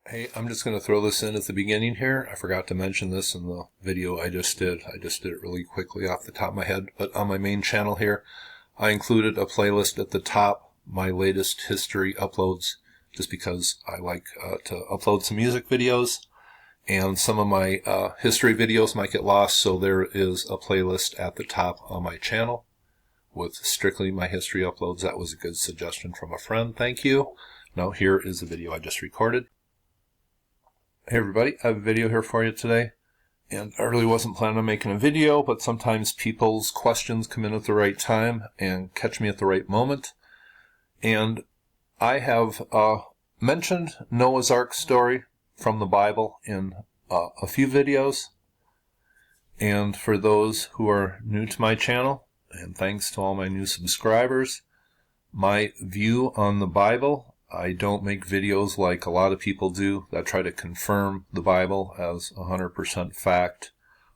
Hey, I'm just going to throw this in at the beginning here. I forgot to mention this in the video I just did. I just did it really quickly off the top of my head. But on my main channel here, I included a playlist at the top, my latest history uploads, just because I like to upload some music videos. And some of my history videos might get lost, so there is a playlist at the top on my channel with strictly my history uploads. That was a good suggestion from a friend. Thank you. Now here is the video I just recorded. Hey everybody, I have a video here for you today, and I really wasn't planning on making a video, but sometimes people's questions come in at the right time and catch me at the right moment. And I have mentioned Noah's Ark story from the Bible in a few videos, and for those who are new to my channel, and thanks to all my new subscribers, my view on the Bible, I don't make videos like a lot of people do that try to confirm the Bible as 100% fact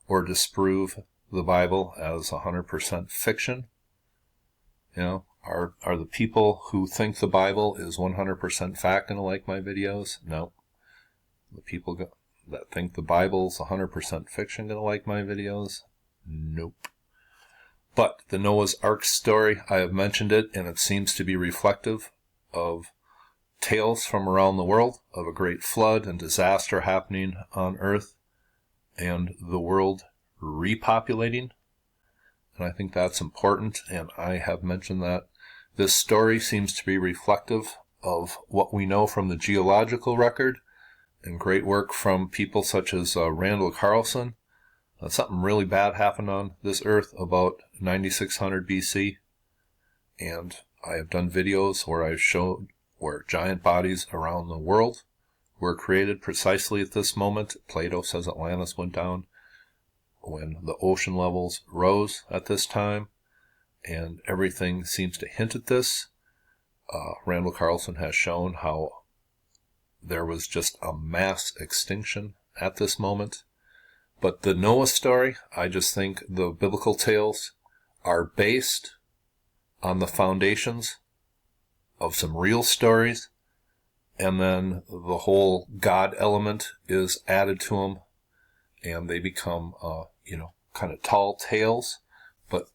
or disprove the Bible as 100% fiction. You know, are the people who think the Bible is 100% fact going to like my videos? No. The people that think the Bible is 100% fiction going to like my videos? Nope. But the Noah's Ark story, I have mentioned it, and it seems to be reflective of tales from around the world of a great flood and disaster happening on Earth and the world repopulating. And I think that's important, and I have mentioned that this story seems to be reflective of what we know from the geological record and great work from people such as Randall Carlson. Something really bad happened on this Earth about 9600 BC, and I have done videos where I've showed where giant bodies around the world were created precisely at this moment. Plato says Atlantis went down when the ocean levels rose at this time, and everything seems to hint at this. Randall Carlson has shown how there was just a mass extinction at this moment. But the Noah story, I just think the biblical tales are based on the foundations of some real stories, and then the whole God element is added to them, and they become, kind of tall tales, but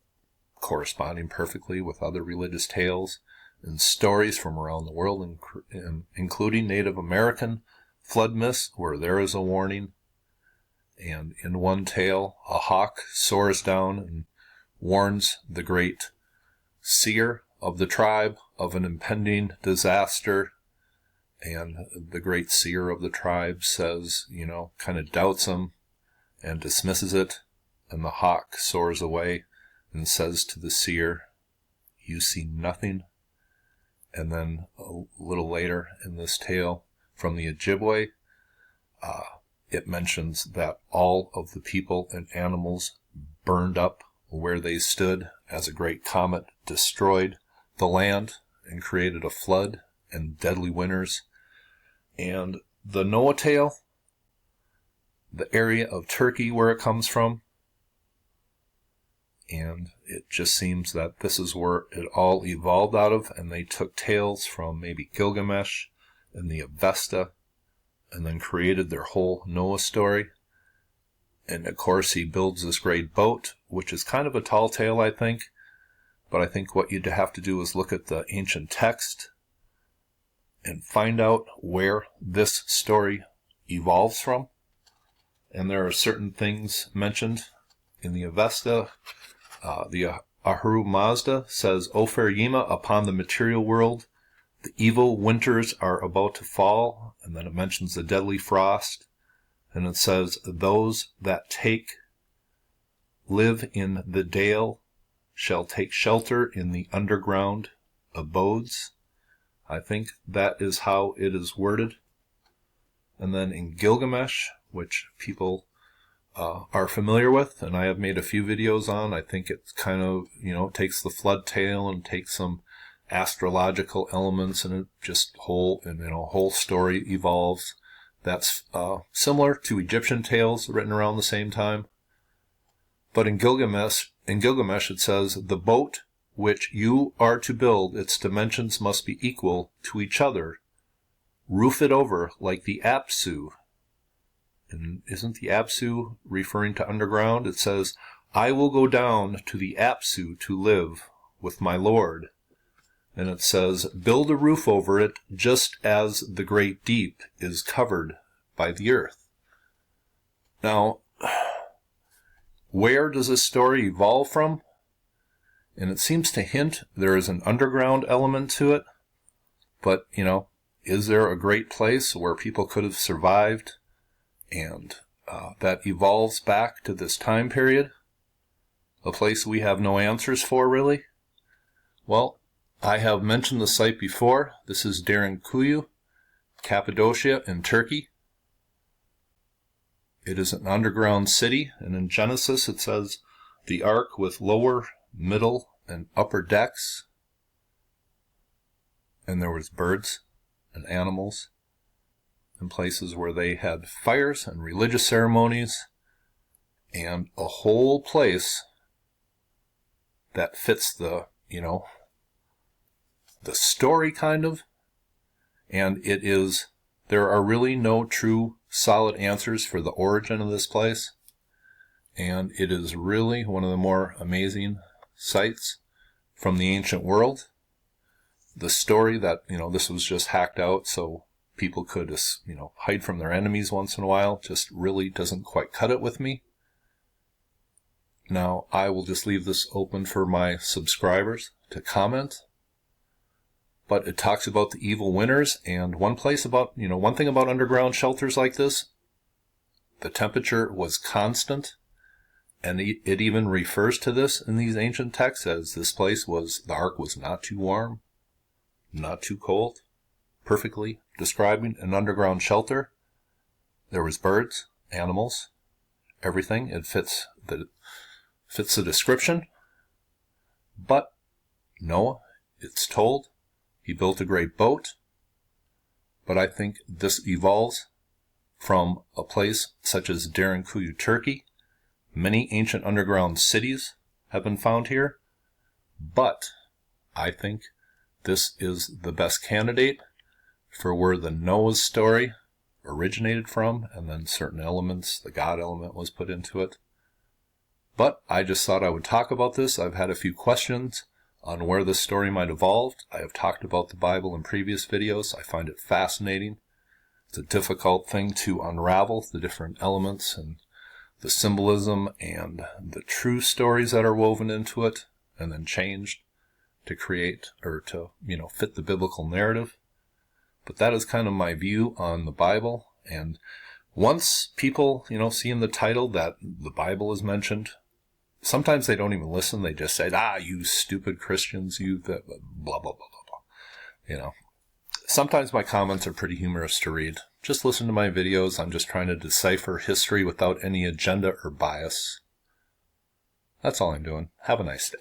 corresponding perfectly with other religious tales and stories from around the world, including Native American flood myths, where there is a warning. And in one tale, a hawk soars down and warns the great seer of the tribe of an impending disaster, and the great seer of the tribe says, kind of doubts him and dismisses it, and the hawk soars away and says to the seer, "You see nothing." And then a little later in this tale from the Ojibwe, it mentions that all of the people and animals burned up where they stood as a great comet destroyed the land and created a flood and deadly winters. And the Noah tale, the area of Turkey where it comes from, and it just seems that this is where it all evolved out of, and they took tales from maybe Gilgamesh and the Avesta and then created their whole Noah story. And of course he builds this great boat, which is kind of a tall tale, I think. But I think what you'd have to do is look at the ancient text and find out where this story evolves from. And there are certain things mentioned in the Avesta. The Ahura Mazda says, "Ofer Yima, upon the material world, the evil winters are about to fall." And then it mentions the deadly frost. And it says, "Those that live in the dale shall take shelter in the underground abodes." I think that is how it is worded. And then in Gilgamesh, which people are familiar with, and I have made a few videos on, I think it's kind of, takes the flood tale and takes some astrological elements, and it just whole story evolves. That's similar to Egyptian tales written around the same time. But in Gilgamesh it says, "The boat which you are to build, its dimensions must be equal to each other, roof it over like the Apsu. And isn't the Apsu referring to underground? It says, I will go down to the Apsu to live with my Lord. And it says, build a roof over it just as the great deep is covered by the earth. Now, where does this story evolve from? And it seems to hint there is an underground element to it. But, is there a great place where people could have survived and that evolves back to this time period? A place we have no answers for, really? Well, I have mentioned the site before. This is Derinkuyu, Cappadocia in Turkey. It is an underground city, and in Genesis it says, the ark with lower, middle, and upper decks. And there was birds and animals and places where they had fires and religious ceremonies and a whole place that fits the story kind of. And there are really no true solid answers for the origin of this place. And it is really one of the more amazing sites from the ancient world. The story that, this was just hacked out so people could, hide from their enemies once in a while, just really doesn't quite cut it with me. Now, I will just leave this open for my subscribers to comment. But it talks about the evil winters, and one thing about underground shelters like this, the temperature was constant, and it even refers to this in these ancient texts as the ark was not too warm, not too cold, perfectly describing an underground shelter. There was birds, animals, everything. It fits the description. But Noah, it's told, he built a great boat. But I think this evolves from a place such as Derinkuyu, Turkey. Many ancient underground cities have been found here. But I think this is the best candidate for where the Noah's story originated from, and then certain elements, the God element, was put into it. But I just thought I would talk about this. I've had a few questions on where this story might evolve. I have talked about the Bible in previous videos. I find it fascinating. It's a difficult thing to unravel, the different elements and the symbolism and the true stories that are woven into it and then changed to create or to, fit the biblical narrative. But that is kind of my view on the Bible. And once people, see in the title that the Bible is mentioned, sometimes they don't even listen. They just say, you stupid Christians, you that blah, blah, blah, blah, blah. Sometimes my comments are pretty humorous to read. Just listen to my videos. I'm just trying to decipher history without any agenda or bias. That's all I'm doing. Have a nice day.